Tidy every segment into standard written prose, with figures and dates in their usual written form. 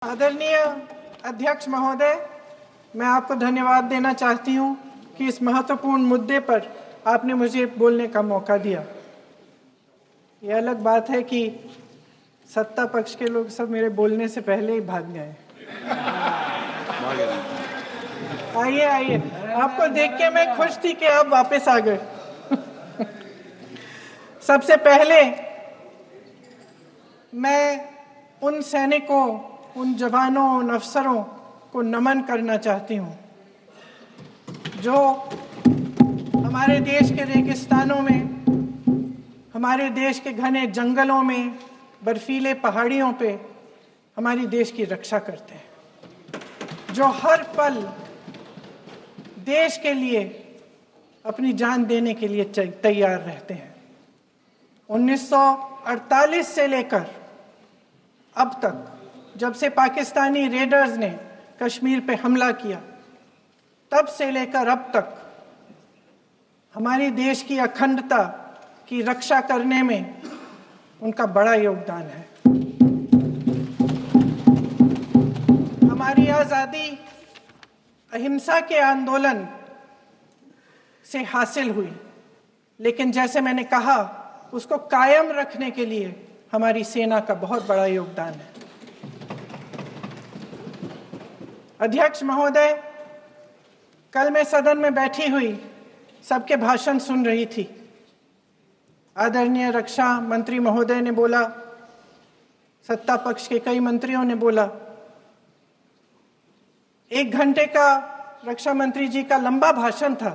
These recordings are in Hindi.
आदरणीय अध्यक्ष महोदय, मैं आपको धन्यवाद देना चाहती हूं कि इस महत्वपूर्ण मुद्दे पर आपने मुझे बोलने का मौका दिया। यह अलग बात है कि सत्ता पक्ष के लोग सब मेरे बोलने से पहले ही भाग गए। आइए आइए, आपको देख के मैं खुश थी कि आप वापस आ गए। सबसे पहले मैं उन सैनिकों, उन जवानों, उन अफसरों को नमन करना चाहती हूँ जो हमारे देश के रेगिस्तानों में, हमारे देश के घने जंगलों में, बर्फीले पहाड़ियों पे हमारी देश की रक्षा करते हैं, जो हर पल देश के लिए अपनी जान देने के लिए तैयार रहते हैं। 1948 से लेकर अब तक, जब से पाकिस्तानी रेडर्स ने कश्मीर पे हमला किया, तब से लेकर अब तक हमारी देश की अखंडता की रक्षा करने में उनका बड़ा योगदान है। हमारी आज़ादी अहिंसा के आंदोलन से हासिल हुई, लेकिन जैसे मैंने कहा, उसको कायम रखने के लिए हमारी सेना का बहुत बड़ा योगदान है। अध्यक्ष महोदय, कल मैं सदन में बैठी हुई सबके भाषण सुन रही थी। आदरणीय रक्षा मंत्री महोदय ने बोला, सत्ता पक्ष के कई मंत्रियों ने बोला। 1 घंटे का रक्षा मंत्री जी का लंबा भाषण था।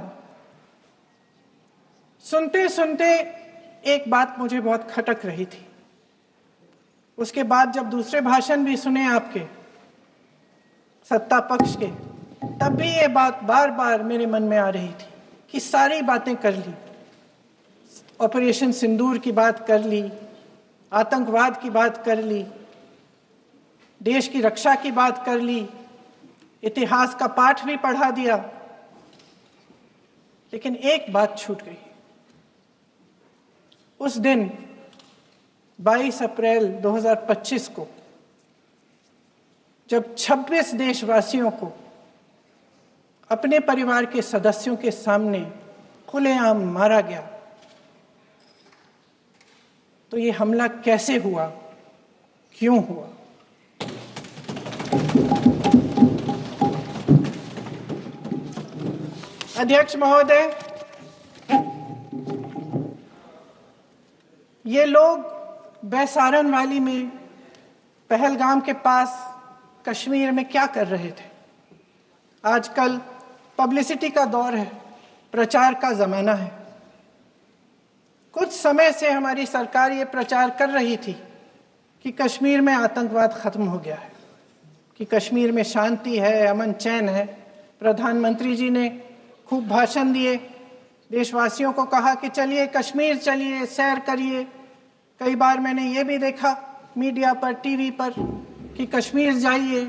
सुनते सुनते एक बात मुझे बहुत खटक रही थी। उसके बाद जब दूसरे भाषण भी सुने आपके सत्ता पक्ष के, तब भी ये बात बार बार मेरे मन में आ रही थी कि सारी बातें कर ली, ऑपरेशन सिंदूर की बात कर ली, आतंकवाद की बात कर ली, देश की रक्षा की बात कर ली, इतिहास का पाठ भी पढ़ा दिया, लेकिन एक बात छूट गई। उस दिन 22 अप्रैल 2025 को जब 26 देशवासियों को अपने परिवार के सदस्यों के सामने खुलेआम मारा गया, तो ये हमला कैसे हुआ, क्यों हुआ? अध्यक्ष महोदय, ये लोग बैसारन वैली में, पहलगाम के पास कश्मीर में क्या कर रहे थे? आजकल पब्लिसिटी का दौर है, प्रचार का ज़माना है। कुछ समय से हमारी सरकार ये प्रचार कर रही थी कि कश्मीर में आतंकवाद खत्म हो गया है, कि कश्मीर में शांति है, अमन चैन है। प्रधानमंत्री जी ने खूब भाषण दिए, देशवासियों को कहा कि चलिए कश्मीर चलिए, सैर करिए। कई बार मैंने ये भी देखा मीडिया पर, टीवी पर, कि कश्मीर जाइए,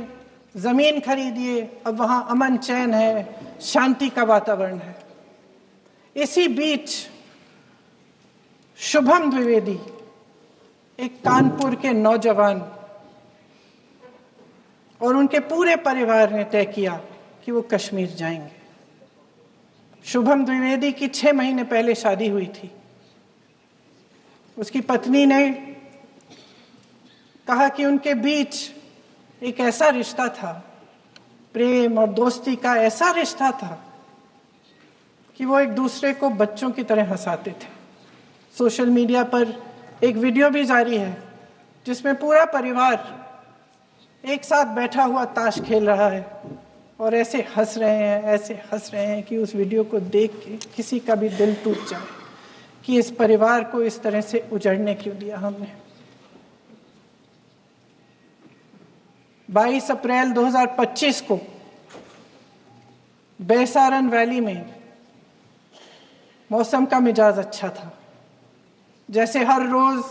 ज़मीन खरीदिए, अब वहाँ अमन चैन है, शांति का वातावरण है। इसी बीच शुभम द्विवेदी, एक कानपुर के नौजवान, और उनके पूरे परिवार ने तय किया कि वो कश्मीर जाएंगे। शुभम द्विवेदी की 6 महीने पहले शादी हुई थी। उसकी पत्नी ने कहा कि उनके बीच एक ऐसा रिश्ता था, प्रेम और दोस्ती का ऐसा रिश्ता था कि वो एक दूसरे को बच्चों की तरह हंसाते थे। सोशल मीडिया पर एक वीडियो भी जारी है जिसमें पूरा परिवार एक साथ बैठा हुआ ताश खेल रहा है और ऐसे हंस रहे हैं कि उस वीडियो को देख के किसी का भी दिल टूट जाए कि इस परिवार को इस तरह से उजड़ने क्यों दिया हमने। 22 अप्रैल 2025 को बैसारन वैली में मौसम का मिजाज अच्छा था। जैसे हर रोज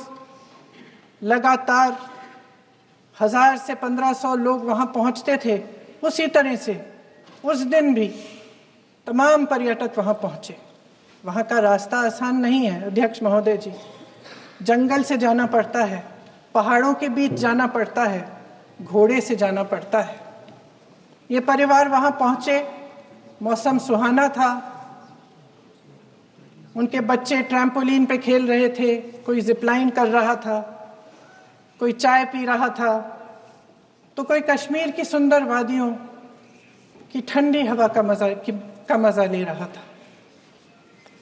लगातार 1000 से 1500 लोग वहां पहुंचते थे, उसी तरह से उस दिन भी तमाम पर्यटक वहां पहुंचे। वहां का रास्ता आसान नहीं है अध्यक्ष महोदय जी, जंगल से जाना पड़ता है, पहाड़ों के बीच जाना पड़ता है, घोड़े से जाना पड़ता है। ये परिवार वहां पहुंचे, मौसम सुहाना था, उनके बच्चे ट्रैम्पोलिन पे खेल रहे थे, कोई जिपलाइन कर रहा था, कोई चाय पी रहा था, तो कोई कश्मीर की सुंदर वादियों की ठंडी हवा का मजा ले रहा था।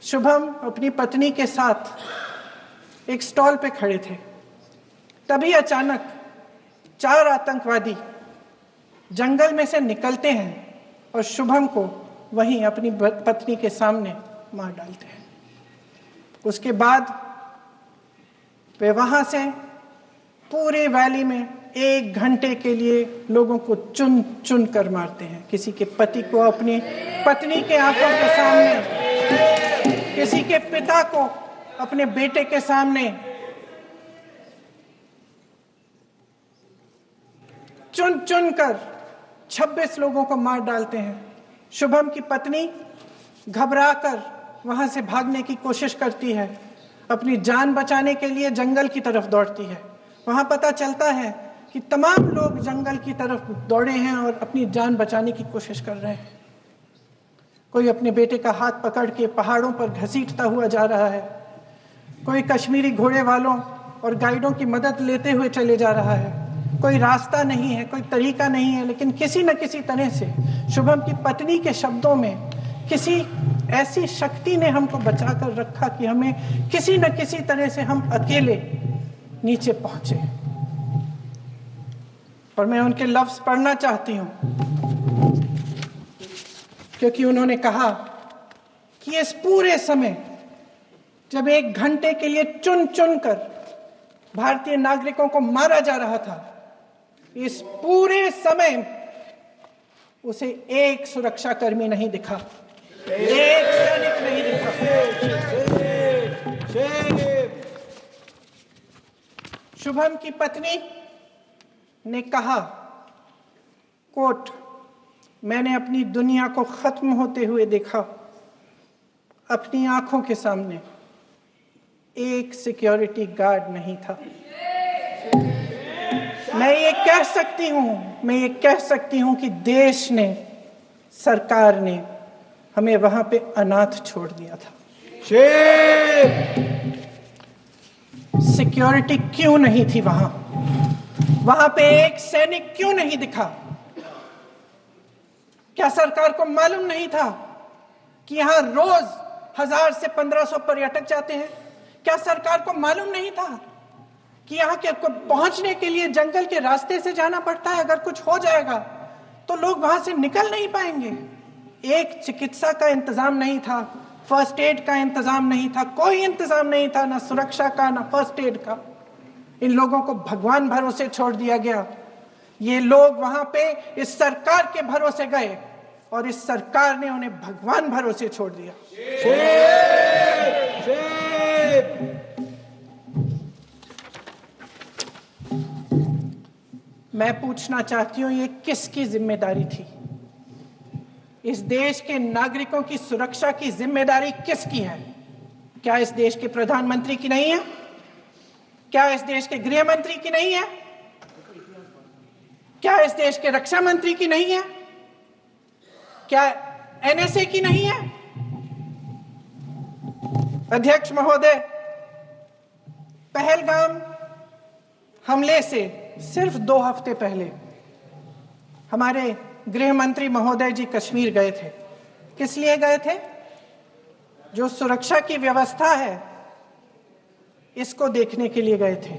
शुभम अपनी पत्नी के साथ एक स्टॉल पे खड़े थे। तभी अचानक 4 आतंकवादी जंगल में से निकलते हैं और शुभम को वहीं अपनी पत्नी के सामने मार डालते हैं। उसके बाद वे वहां से पूरे वैली में 1 घंटे के लिए लोगों को चुन चुन कर मारते हैं। किसी के पति को अपनी पत्नी के आंखों के सामने, किसी के पिता को अपने बेटे के सामने, चुन चुन कर 26 लोगों को मार डालते हैं। शुभम की पत्नी घबराकर वहां से भागने की कोशिश करती है, अपनी जान बचाने के लिए जंगल की तरफ दौड़ती है। वहां पता चलता है कि तमाम लोग जंगल की तरफ दौड़े हैं और अपनी जान बचाने की कोशिश कर रहे हैं। कोई अपने बेटे का हाथ पकड़ के पहाड़ों पर घसीटता हुआ जा रहा है, कोई कश्मीरी घोड़े वालों और गाइडों की मदद लेते हुए चले जा रहा है। कोई रास्ता नहीं है, कोई तरीका नहीं है, लेकिन किसी न किसी तरह से शुभम की पत्नी के शब्दों में किसी ऐसी शक्ति ने हमको बचा कर रखा कि हमें किसी न किसी तरह से हम अकेले नीचे पहुंचे। और मैं उनके लफ्ज पढ़ना चाहती हूं, क्योंकि उन्होंने कहा कि इस पूरे समय जब 1 घंटे के लिए चुन चुन कर भारतीय नागरिकों को मारा जा रहा था, इस पूरे समय उसे एक सुरक्षाकर्मी नहीं दिखा, एक सैनिक नहीं दिखा। शुभम की पत्नी ने कहा, कोट, मैंने अपनी दुनिया को खत्म होते हुए देखा, अपनी आंखों के सामने एक सिक्योरिटी गार्ड नहीं था। मैं ये कह सकती हूं कि देश ने, सरकार ने हमें वहां पे अनाथ छोड़ दिया था। सिक्योरिटी क्यों नहीं थी वहां पे एक सैनिक क्यों नहीं दिखा? क्या सरकार को मालूम नहीं था कि यहां रोज 1000 से 1500 पर्यटक जाते हैं? क्या सरकार को मालूम नहीं था कि यहाँ के पहुंचने के लिए जंगल के रास्ते से जाना पड़ता है? अगर कुछ हो जाएगा तो लोग वहां से निकल नहीं पाएंगे। एक चिकित्सा का इंतजाम नहीं था, फर्स्ट एड का इंतजाम नहीं था, कोई इंतजाम नहीं था, ना सुरक्षा का ना फर्स्ट एड का। इन लोगों को भगवान भरोसे छोड़ दिया गया। ये लोग वहां पे इस सरकार के भरोसे गए और इस सरकार ने उन्हें भगवान भरोसे छोड़ दिया। मैं पूछना चाहती हूं, ये किसकी जिम्मेदारी थी? इस देश के नागरिकों की सुरक्षा की जिम्मेदारी किसकी है? क्या इस देश के प्रधानमंत्री की नहीं है? क्या इस देश के गृह मंत्री की नहीं है? क्या इस देश के रक्षा मंत्री की नहीं है? क्या एनएसए की नहीं है? अध्यक्ष महोदय, पहलगाम हमले से सिर्फ 2 हफ्ते पहले हमारे गृह मंत्री महोदय जी कश्मीर गए थे। किस लिए गए थे? जो सुरक्षा की व्यवस्था है इसको देखने के लिए गए थे,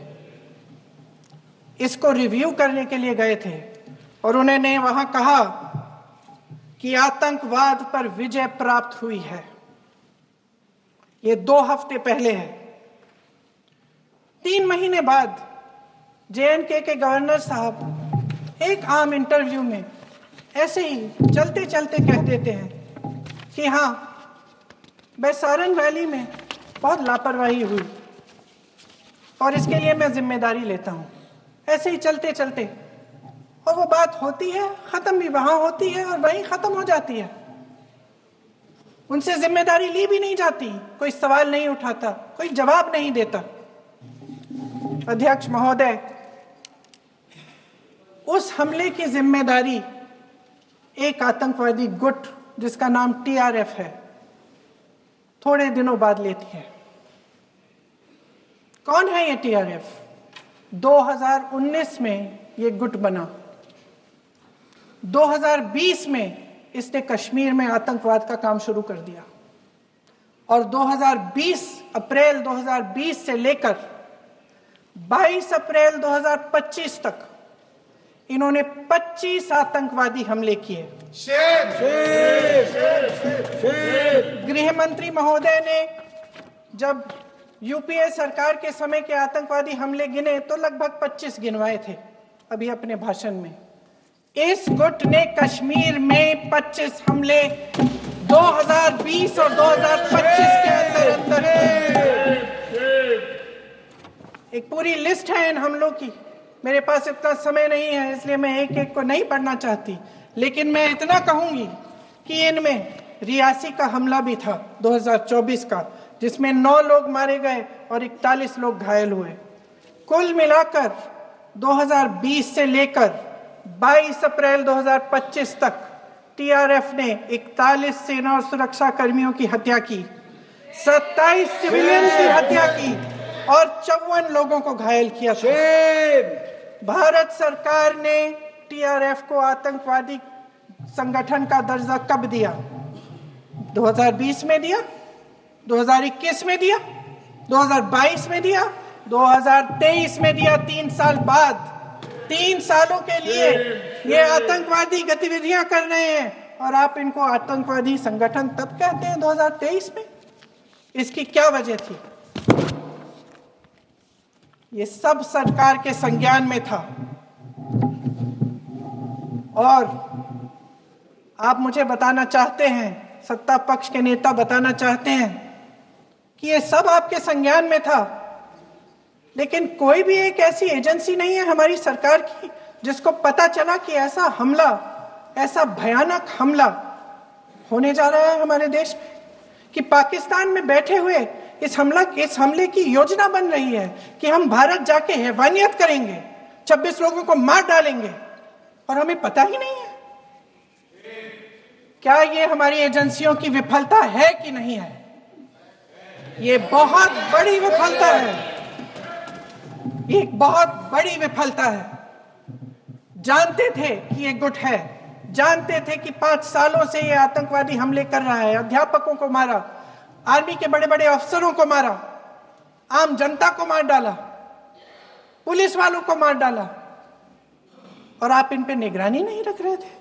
इसको रिव्यू करने के लिए गए थे। और उन्होंने वहां कहा कि आतंकवाद पर विजय प्राप्त हुई है। ये 2 हफ्ते पहले है। 3 महीने बाद जेएनके के गवर्नर साहब एक आम इंटरव्यू में ऐसे ही चलते चलते कह देते हैं कि हाँ, बैसारन वैली में बहुत लापरवाही हुई और इसके लिए मैं जिम्मेदारी लेता हूं। ऐसे ही चलते चलते, और वो बात होती है, खत्म भी वहां होती है और वहीं खत्म हो जाती है। उनसे जिम्मेदारी ली भी नहीं जाती, कोई सवाल नहीं उठाता, कोई जवाब नहीं देता। अध्यक्ष महोदय, उस हमले की जिम्मेदारी एक आतंकवादी गुट जिसका नाम टीआरएफ है थोड़े दिनों बाद लेती है। कौन है ये टीआरएफ? 2019 में ये गुट बना। 2020 में इसने कश्मीर में आतंकवाद का काम शुरू कर दिया और अप्रैल 2020 से लेकर 22 अप्रैल 2025 तक इन्होंने 25 आतंकवादी हमले किए। गृह मंत्री महोदय ने जब यूपीए सरकार के समय के आतंकवादी हमले गिने तो लगभग 25 गिनवाए थे अभी अपने भाषण में। इस गुट ने कश्मीर में 25 हमले 2020 और 2025 के अंदर एक पूरी लिस्ट है इन हमलों की। मेरे पास इतना समय नहीं है इसलिए मैं एक एक को नहीं पढ़ना चाहती, लेकिन मैं इतना कहूंगी कि इनमें रियासी का हमला भी था 2024 का, जिसमें 9 लोग मारे गए और 41 लोग घायल हुए। कुल मिलाकर 2020 से लेकर 22 अप्रैल 2025 तक टीआरएफ ने 41 सेना और सुरक्षा कर्मियों की हत्या की, 27 सिविलियन की हत्या की और 54 लोगों को घायल किया था। भारत सरकार ने टीआरएफ को आतंकवादी संगठन का दर्जा कब दिया? 2020 में दिया, 2021 में दिया, 2022 में दिया, 2023 में दिया। 3 साल बाद, 3 सालों के लिए ये आतंकवादी गतिविधियां कर रहे हैं और आप इनको आतंकवादी संगठन तब कहते हैं 2023 में। इसकी क्या वजह थी? ये सब सरकार के संज्ञान में था और आप मुझे बताना चाहते हैं, सत्ता पक्ष के नेता बताना चाहते हैं कि ये सब आपके संज्ञान में था, लेकिन कोई भी एक ऐसी एजेंसी नहीं है हमारी सरकार की जिसको पता चला कि ऐसा हमला, ऐसा भयानक हमला होने जा रहा है हमारे देश में, कि पाकिस्तान में बैठे हुए इस हमले की योजना बन रही है कि हम भारत जाके हैवानियत करेंगे, 26 लोगों को मार डालेंगे और हमें पता ही नहीं है। क्या ये हमारी एजेंसियों की विफलता है कि नहीं है? ये बहुत बड़ी विफलता है, ये एक बहुत बड़ी विफलता है। जानते थे कि ये गुट है, जानते थे कि 5 सालों से ये आतंकवादी हमले कर रहा है, अध्यापकों को मारा, आर्मी के बड़े बड़े अफसरों को मारा, आम जनता को मार डाला, पुलिस वालों को मार डाला, और आप इन पे निगरानी नहीं रख रहे थे।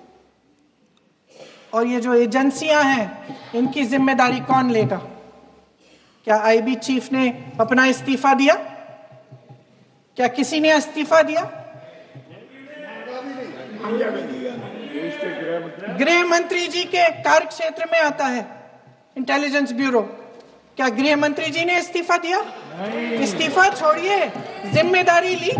और ये जो एजेंसियां हैं इनकी जिम्मेदारी कौन लेगा? क्या आईबी चीफ ने अपना इस्तीफा दिया? क्या किसी ने इस्तीफा दिया? गृह मंत्री जी के कार्य क्षेत्र में आता है इंटेलिजेंस ब्यूरो। क्या गृह मंत्री जी ने इस्तीफा दिया? इस्तीफा छोड़िए, जिम्मेदारी ली।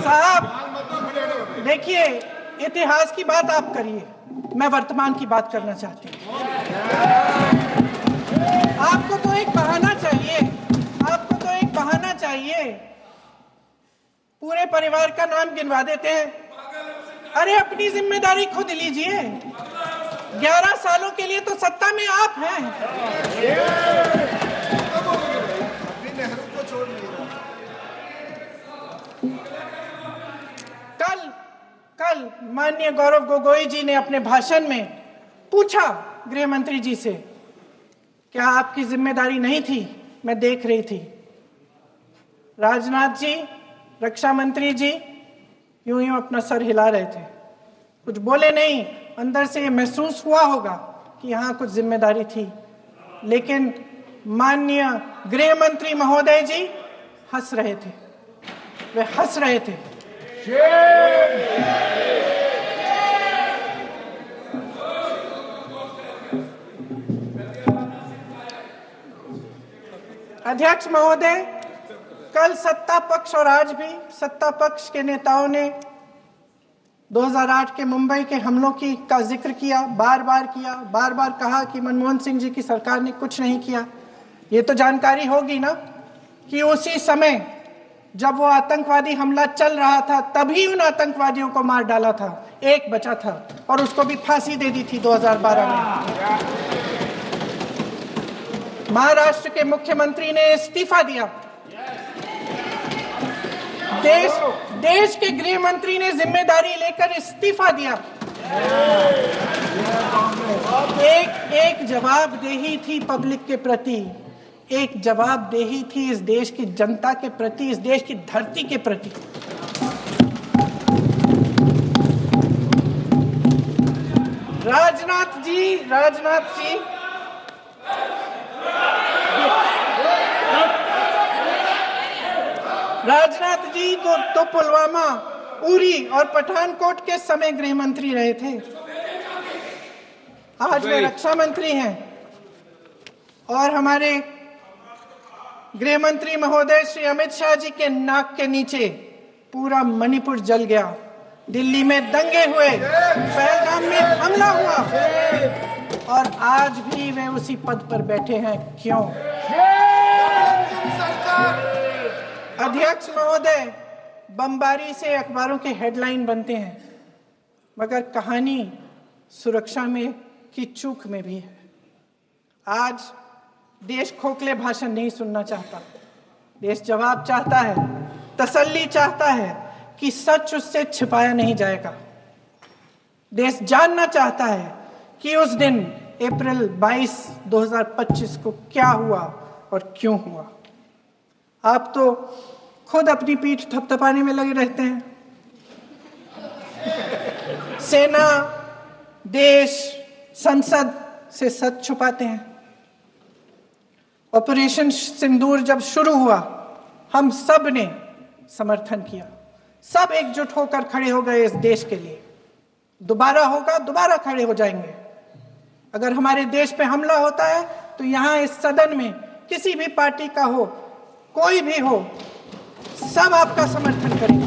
साहब देखिए, इतिहास की बात आप करिए, मैं वर्तमान की बात करना चाहती हूँ। आपको तो एक बहाना चाहिए, आपको तो एक बहाना चाहिए। पूरे परिवार का नाम गिनवा देते हैं। अरे अपनी जिम्मेदारी खुद लीजिए। 11 सालों के लिए तो सत्ता में आप हैं। कल माननीय गौरव गोगोई जी ने अपने भाषण में पूछा गृह मंत्री जी से, क्या आपकी जिम्मेदारी नहीं थी? मैं देख रही थी। राजनाथ जी, रक्षा मंत्री जी यूं अपना सर हिला रहे थे, कुछ बोले नहीं। अंदर से ये महसूस हुआ होगा कि यहाँ कुछ जिम्मेदारी थी, लेकिन माननीय गृह मंत्री महोदय जी हंस रहे थे, वे हंस रहे थे। अध्यक्ष महोदय, कल सत्ता पक्ष और आज भी सत्ता पक्ष के नेताओं ने 2008 के मुंबई के हमलों का जिक्र किया, बार बार कहा कि मनमोहन सिंह जी की सरकार ने कुछ नहीं किया। ये तो जानकारी होगी ना कि उसी समय जब वो आतंकवादी हमला चल रहा था तभी उन आतंकवादियों को मार डाला था, एक बचा था और उसको भी फांसी दे दी थी 2012 में। महाराष्ट्र के मुख्यमंत्री ने इस्तीफा दिया, देश के गृह मंत्री ने जिम्मेदारी लेकर इस्तीफा दिया। एक जवाबदेही थी पब्लिक के प्रति, एक जवाबदेही थी इस देश की जनता के प्रति, इस देश की धरती के प्रति। राजनाथ जी तो पुलवामा, उरी और पठानकोट के समय गृह मंत्री रहे थे। आज वे रक्षा मंत्री हैं और हमारे गृह मंत्री महोदय श्री अमित शाह जी के नाक के नीचे पूरा मणिपुर जल गया, दिल्ली में दंगे हुए, पहलगाम में हमला हुआ और आज भी वे उसी पद पर बैठे हैं। क्यों? अध्यक्ष महोदय, बमबारी से अखबारों के हेडलाइन बनते हैं, मगर कहानी सुरक्षा में की चूक में भी है। आज देश खोखले भाषण नहीं सुनना चाहता, देश जवाब चाहता है, तसल्ली चाहता है कि सच उससे छिपाया नहीं जाएगा। देश जानना चाहता है कि उस दिन अप्रैल 22, 2025 को क्या हुआ और क्यों हुआ। आप तो खुद अपनी पीठ थपथपाने में लगे रहते हैं। सेना, देश, संसद से सच छुपाते हैं। ऑपरेशन सिंदूर जब शुरू हुआ, हम सब ने समर्थन किया, सब एकजुट होकर खड़े हो गए इस देश के लिए। दोबारा होगा, दोबारा खड़े हो जाएंगे। अगर हमारे देश पे हमला होता है तो यहाँ इस सदन में किसी भी पार्टी का हो, कोई भी हो, सब आपका समर्थन करेंगे।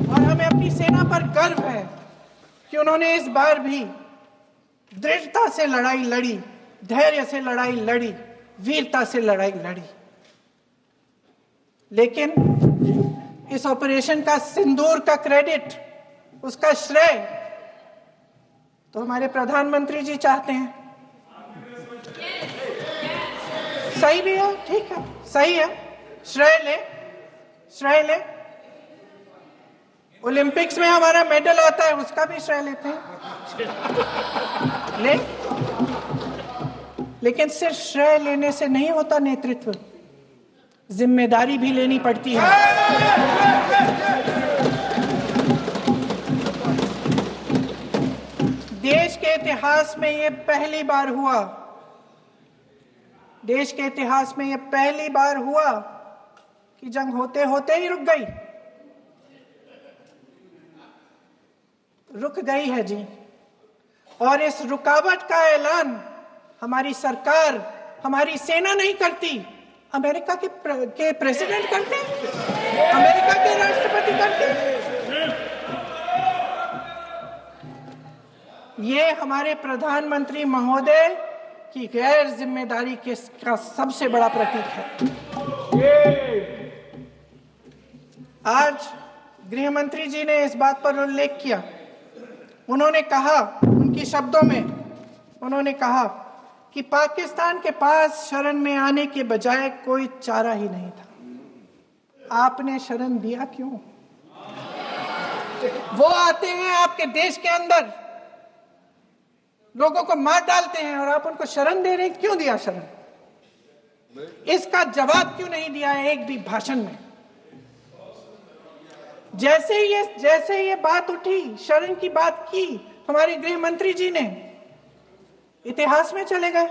और हमें अपनी सेना पर गर्व है कि उन्होंने इस बार भी दृढ़ता से लड़ाई लड़ी, धैर्य से लड़ाई लड़ी, वीरता से लड़ाई लड़ी। लेकिन इस ऑपरेशन का सिंदूर का क्रेडिट, उसका श्रेय तो हमारे प्रधानमंत्री जी चाहते हैं। सही भी है, ठीक है, सही है, श्रेय ले। ओलंपिक्स में हमारा मेडल आता है, उसका भी श्रेय लेते हैं, लेकिन सिर्फ श्रेय लेने से नहीं होता नेतृत्व, जिम्मेदारी भी लेनी पड़ती है। देश के इतिहास में ये पहली बार हुआ, देश के इतिहास में यह पहली बार हुआ कि जंग होते होते ही रुक गई है जी। और इस रुकावट का ऐलान हमारी सरकार, हमारी सेना नहीं करती, अमेरिका के प्रेसिडेंट करते हैं, अमेरिका के राष्ट्रपति करते हैं। ये हमारे प्रधानमंत्री महोदय की गैर जिम्मेदारी का सबसे बड़ा प्रतीक है। आज गृह मंत्री जी ने इस बात पर उल्लेख किया। उन्होंने कहा, उनके शब्दों में उन्होंने कहा कि पाकिस्तान के पास शरण में आने के बजाय कोई चारा ही नहीं था। आपने शरण दिया क्यों? वो आते हैं आपके देश के अंदर, लोगों को मार डालते हैं और आप उनको शरण दे रहे हैं। क्यों दिया शरण? इसका जवाब क्यों नहीं दिया है एक भी भाषण में? जैसे ये बात उठी, शरण की बात की, हमारे गृह मंत्री जी ने इतिहास में चले गए।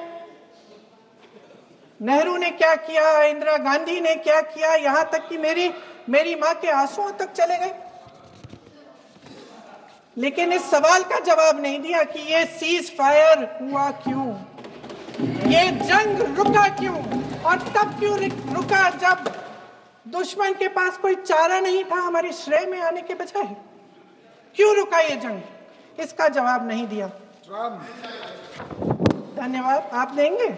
नेहरू ने क्या किया, इंदिरा गांधी ने क्या किया, यहां तक कि मेरी मां के आंसुओं तक चले गए। लेकिन इस सवाल का जवाब नहीं दिया कि ये सीज फायर हुआ क्यों, ये जंग रुका क्यों, और तब क्यों रुका जब दुश्मन के पास कोई चारा नहीं था हमारे श्रेय में आने के बजाय। क्यों रुका ये जंग? इसका जवाब नहीं दिया। धन्यवाद। आप देंगे?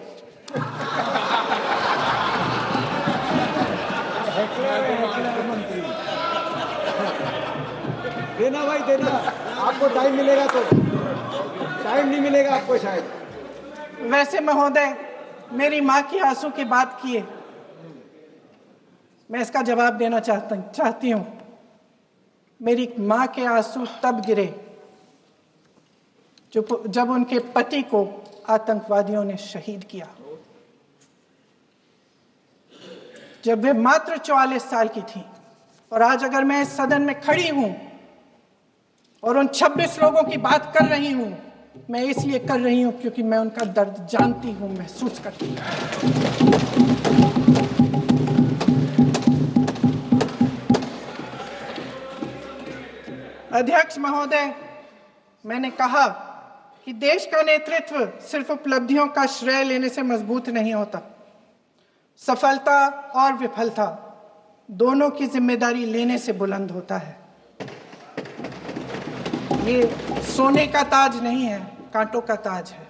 मंत्री देना भाई देना, आपको टाइम मिलेगा तो। टाइम नहीं मिलेगा आपको शायद। वैसे महोदय, मेरी माँ की आंसू की बात किए, मैं इसका जवाब देना चाहती हूँ। मेरी माँ के आंसू तब गिरे जब उनके पति को आतंकवादियों ने शहीद किया, जब वे मात्र 44 साल की थी। और आज अगर मैं इस सदन में खड़ी हूं और उन 26 लोगों की बात कर रही हूं, मैं इसलिए कर रही हूं क्योंकि मैं उनका दर्द जानती हूं, महसूस करती हूं। अध्यक्ष महोदय, मैंने कहा कि देश का नेतृत्व सिर्फ उपलब्धियों का श्रेय लेने से मजबूत नहीं होता। सफलता और विफलता दोनों की जिम्मेदारी लेने से बुलंद होता है। ये सोने का ताज नहीं है, कांटों का ताज है।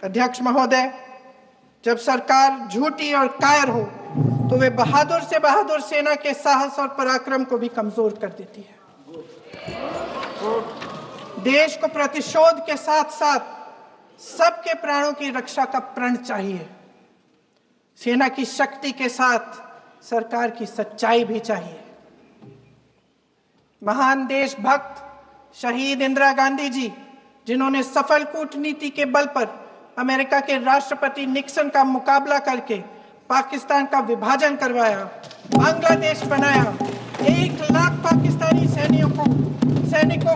अध्यक्ष महोदय, जब सरकार झूठी और कायर हो तो वे बहादुर से बहादुर सेना के साहस और पराक्रम को भी कमजोर कर देती है। देश को प्रतिशोध के साथ साथ सबके प्राणों की रक्षा का प्रण चाहिए। सेना की शक्ति के साथ सरकार की सच्चाई भी चाहिए। महान देशभक्त शहीद इंदिरा गांधी जी, जिन्होंने सफल कूटनीति के बल पर अमेरिका के राष्ट्रपति निक्सन का मुकाबला करके पाकिस्तान का विभाजन करवाया, बांग्लादेश बनाया, 1 लाख पाकिस्तानी सैनिकों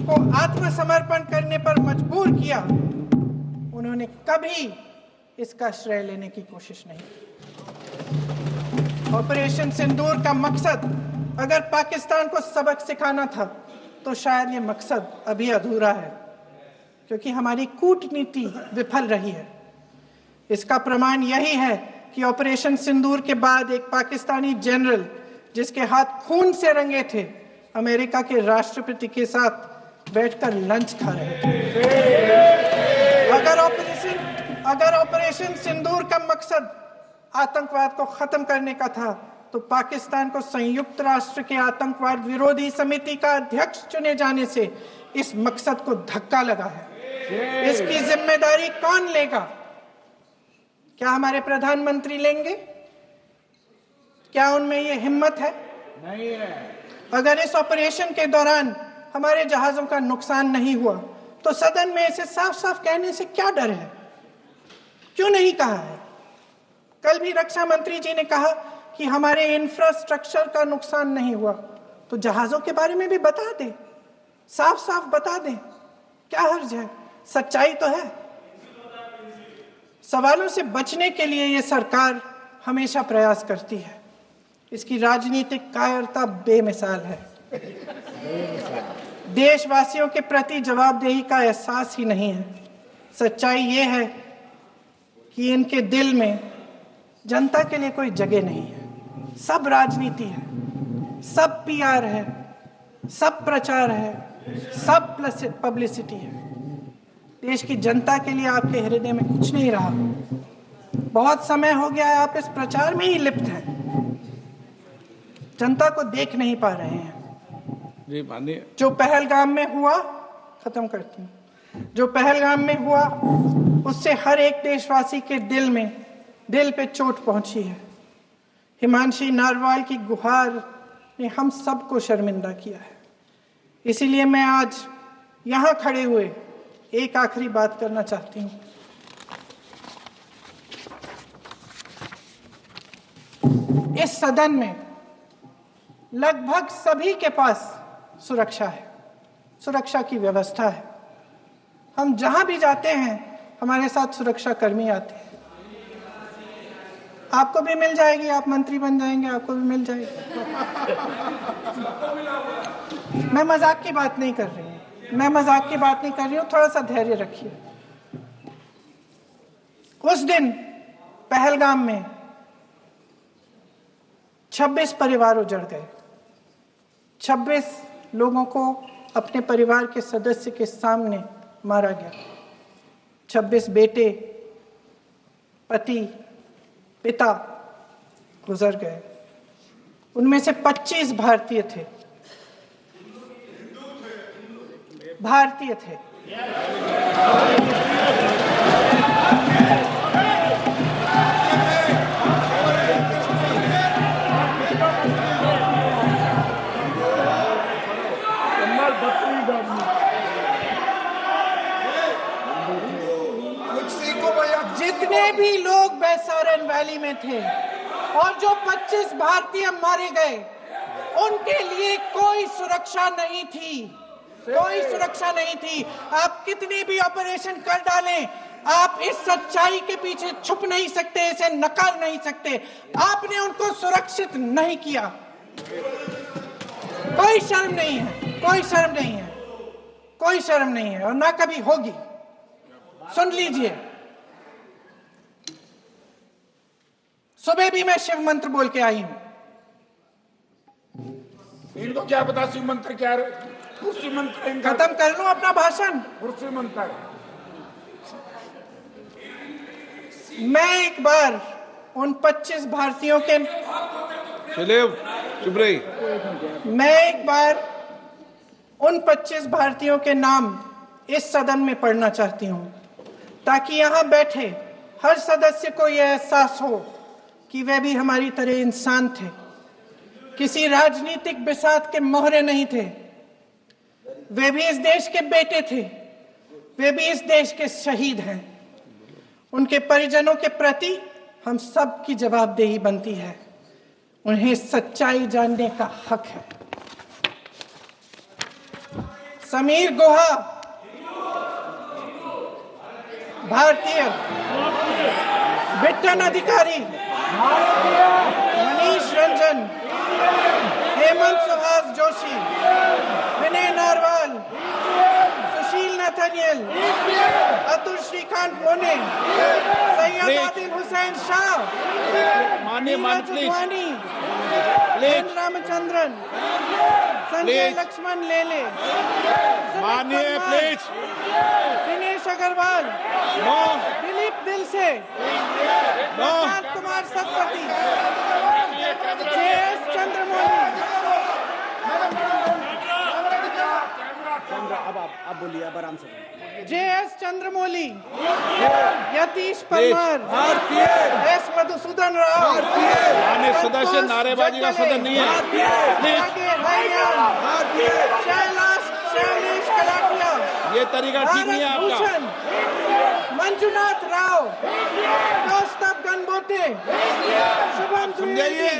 को आत्मसमर्पण करने पर मजबूर किया, उन्होंने कभी इसका श्रेय लेने की कोशिश नहीं की। ऑपरेशन सिंदूर का मकसद अगर पाकिस्तान को सबक सिखाना था तो शायद ये मकसद अभी अधूरा है, क्योंकि हमारी कूटनीति विफल रही है। इसका प्रमाण यही है कि ऑपरेशन सिंदूर के बाद एक पाकिस्तानी जनरल, जिसके हाथ खून से रंगे थे, अमेरिका के राष्ट्रपति के साथ बैठकर लंच खा रहे थे। अगर ऑपरेशन सिंदूर का मकसद आतंकवाद को खत्म करने का था तो पाकिस्तान को संयुक्त राष्ट्र के आतंकवाद विरोधी समिति का अध्यक्ष चुने जाने से इस मकसद को धक्का लगा है। इसकी जिम्मेदारी कौन लेगा? क्या हमारे प्रधानमंत्री लेंगे? क्या उनमें ये हिम्मत है? नहीं है। अगर इस ऑपरेशन के दौरान हमारे जहाजों का नुकसान नहीं हुआ तो सदन में इसे साफ साफ कहने से क्या डर है? क्यों नहीं कहा है? कल भी रक्षा मंत्री जी ने कहा कि हमारे इंफ्रास्ट्रक्चर का नुकसान नहीं हुआ, तो जहाजों के बारे में भी बता दें, साफ साफ बता दें, क्या हर्ज है? सच्चाई तो है। सवालों से बचने के लिए ये सरकार हमेशा प्रयास करती है। इसकी राजनीतिक कायरता बेमिसाल है। देशवासियों के प्रति जवाबदेही का एहसास ही नहीं है। सच्चाई ये है कि इनके दिल में जनता के लिए कोई जगह नहीं है। सब राजनीति है, सब पीआर है, सब प्रचार है, सब पब्लिसिटी है। देश की जनता के लिए आपके हृदय में कुछ नहीं रहा। बहुत समय हो गया है आप इस प्रचार में ही लिप्त हैं, जनता को देख नहीं पा रहे हैं। जी माननीय, जो पहलगाम में हुआ, खत्म करती हूँ, जो पहलगाम में हुआ उससे हर एक देशवासी के दिल पे चोट पहुंची है। हिमांशी नारवाल की गुहार ने हम सबको शर्मिंदा किया है। इसीलिए मैं आज यहाँ खड़े हुए एक आखिरी बात करना चाहती हूँ। इस सदन में लगभग सभी के पास सुरक्षा है, सुरक्षा की व्यवस्था है। हम जहां भी जाते हैं हमारे साथ सुरक्षा कर्मी आते हैं। आपको भी मिल जाएगी, आप मंत्री बन जाएंगे, आपको भी मिल जाएगी। मैं मजाक की बात नहीं कर रही हूँ, थोड़ा सा धैर्य रखिए। उस दिन पहलगाम में 26 परिवार उजड़ गए। 26 लोगों को अपने परिवार के सदस्य के सामने मारा गया। 26 बेटे, पति, पिता गुजर गए। उनमें से 25 भारतीय थे। भारतीय थे। जितने भी लोग बैसारन वैली में थे और जो 25 भारतीय मारे गए, उनके लिए कोई सुरक्षा नहीं थी, कोई सुरक्षा नहीं थी। आप कितने भी ऑपरेशन कर डालें, आप इस सच्चाई के पीछे छुप नहीं सकते, इसे नकार नहीं सकते। आपने उनको सुरक्षित नहीं किया। कोई शर्म नहीं है, कोई शर्म नहीं है, कोई शर्म नहीं है और ना कभी होगी। सुन लीजिए, सुबह भी मैं शिव मंत्र बोल के आई हूं। इनको क्या पता शिव मंत्र क्या है? शिव मंत्र खत्म कर लूं अपना भाषण। शिव मंत्र मैं एक बार उन 25 भारतीयों के चुप रही। मैं एक बार उन 25 भारतीयों के नाम इस सदन में पढ़ना चाहती हूं, ताकि यहां बैठे हर सदस्य को यह एहसास हो कि वे भी हमारी तरह इंसान थे, किसी राजनीतिक बिसात के मोहरे नहीं थे। वे भी इस देश के बेटे थे, वे भी इस देश के शहीद हैं। उनके परिजनों के प्रति हम सब की जवाबदेही बनती है। उन्हें सच्चाई जानने का हक है। समीर गुहा भारतीय, बिट्टन अधिकारी, मनीष रंजन, हेमंत सुहास जोशी, विनय नारवाल, सुशील नथनियल, अतुल श्रीकांत मोने, सैयद आदिल हुसैन शाह, नीला चुदवानी, रामचंद्रन, संजय लक्ष्मण लेले, मानिए प्लीज। दिनेश अग्रवाल, दिलीप दिल से, कुमार सतपति, JS चंद्रमौली। अब बोलिए, अब आराम से। JS चंद्रमौली, यतीश परमार, S मधुसूदन राव, माननीय सदस्य, नारेबाजी का सदन नहीं है। शैलेश कलाटिया, ये तरीका ठीक नहीं है आपका। मंजुनाथ राव, कौस्तभ गणबोटे, शुभम द्विवेदी,